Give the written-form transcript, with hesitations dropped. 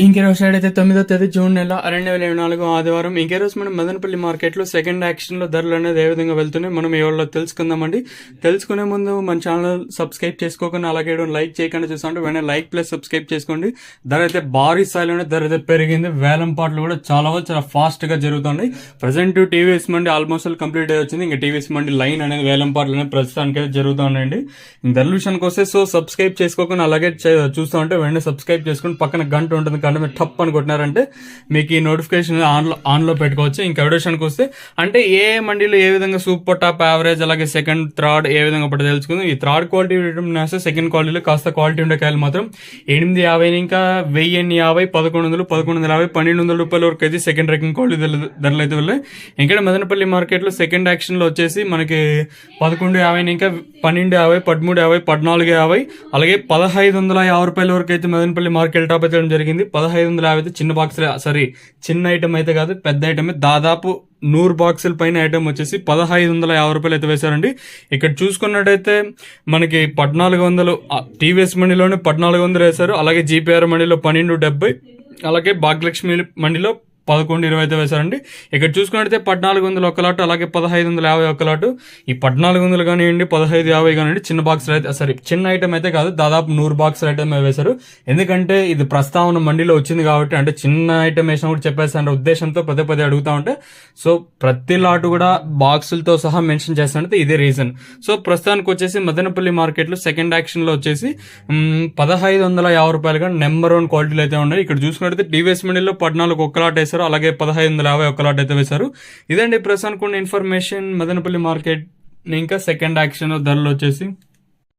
ఇంకే రోజు సైడ్ అయితే 9వ తేదీ జూన్ నెల 2024 ఆదివారం. ఇంకే రోజు మనం మదనపల్లి మార్కెట్లో సెకండ్ యాక్షన్లో ధరలు అనేది ఏ విధంగా వెళ్తున్నాయి మనం ఎవరిలో తెలుసుకుందామండి. తెలుసుకునే ముందు మన ఛానల్ సబ్స్క్రైబ్ చేసుకోకుండా అలాగే లైక్ చేయకుండా చూస్తుంటే వెంటనే లైక్ ప్లస్ సబ్స్క్రైబ్ చేసుకోండి. ధర అయితే భారీ స్థాయిలోనే ధర అయితే పెరిగింది. వేలం పాటలు కూడా చాలా ఫాస్ట్గా జరుగుతున్నాయి. ప్రజెంట్ టీవీఎస్ మండి ఆల్మోస్ట్ కంప్లీట్ అయ్యి వచ్చింది. ఇంకా టీవీఎస్ మండి లైన్ అనేది వేలం పాటలు అనేది ప్రస్తుతానికి అయితే జరుగుతున్నాయండి. ధరల విషయానికి వస్తే సబ్స్క్రైబ్ చేసుకోకుండా అలాగే చూస్తూ ఉంటే వెంటనే సబ్స్క్రైబ్ చేసుకుని పక్కన గంట ఉంటుంది, గంట మీరు టప్ అని కొట్టినారంటే మీకు ఈ నోటిఫికేషన్ ఆన్లో పెట్టుకోవచ్చు. ఇంకా విషయానికి వస్తే అంటే ఏ మండీలో ఏ విధంగా సూపర్ టాప్ యావరేజ్ అలాగే సెకండ్ థర్డ్ ఏ విధంగా పట్టు తెలుసుకుందాం. ఈ థర్డ్ క్వాలిటీ వేస్తే సెకండ్ క్వాలిటీలో కాస్త క్వాలిటీ ఉండే కాయలు మాత్రం 850 ఇంకా 1050, 1100, 1150, 1200 రూపాయల వరకు అయితే సెకండ్ ర్యాంకింగ్ క్వాలిటీ ధరలు అయితే వెళ్ళాయి. ఇంకా మదనపల్లి మార్కెట్లో సెకండ్ యాక్షన్లో వచ్చేసి మనకి 1150 ఇంకా 1250, 1350, 1450 అలాగే 1550 రూపాయల వరకు అయితే మదనపల్లి మార్కెట్ టాప్ అయితే జరిగింది. 1550 చిన్న బాక్స్ చిన్న ఐటమ్ అయితే కాదు, పెద్ద ఐటమ్. దాదాపు 100 బాక్సుల పైన ఐటమ్ వచ్చేసి 1550 రూపాయలు అయితే వేశారండి. ఇక్కడ చూసుకున్నట్టయితే మనకి 1400 టీవీఎస్ మండిలోనే 1400 వేశారు. అలాగే జీపీఆర్ మండిలో 1270, అలాగే భాగ్యలక్ష్మి మండిలో 1120 అయితే వేశారండి. ఇక్కడ చూసుకున్నట్టయితే 1400 ఒక లాట్, అలాగే 1550 ఒక లాట్. ఈ 1400 కానివ్వండి, 1550 కానివ్వండి చిన్న బాక్స్ అయితే చిన్న ఐటమ్ అయితే కాదు, దాదాపు 100 బాక్స్ ఐటమ్ వేశారు. ఎందుకంటే ఇది ప్రస్తావన మండిలో వచ్చింది కాబట్టి, అంటే చిన్న ఐటమ్ వేసినా కూడా చెప్పేస్తాను ఉద్దేశంతో పదే అడుగుతా ఉంటే సో ప్రతి లాట్ కూడా బాక్సులతో సహా మెన్షన్ చేస్తానంటే ఇదే రీజన్. సో ప్రస్తుతానికి వచ్చేసి మదనపల్లి మార్కెట్లో సెకండ్ యాక్షన్లో వచ్చేసి 1550 రూపాయలుగా నెంబర్ 1 క్వాలిటీలు అయితే ఉన్నాయి. ఇక్కడ చూసుకున్నట్టయితే టీవీఎస్ మండిలో 14 ఒక్క లాట్ అలాగే 1550 ఒక లాట్ అయితే వేశారు. ఇదండి ప్రస్తుతానికి ఉన్న ఇన్ఫర్మేషన్ మదనపల్లి మార్కెట్ ఇంకా సెకండ్ యాక్షన్ ధరలు వచ్చేసి.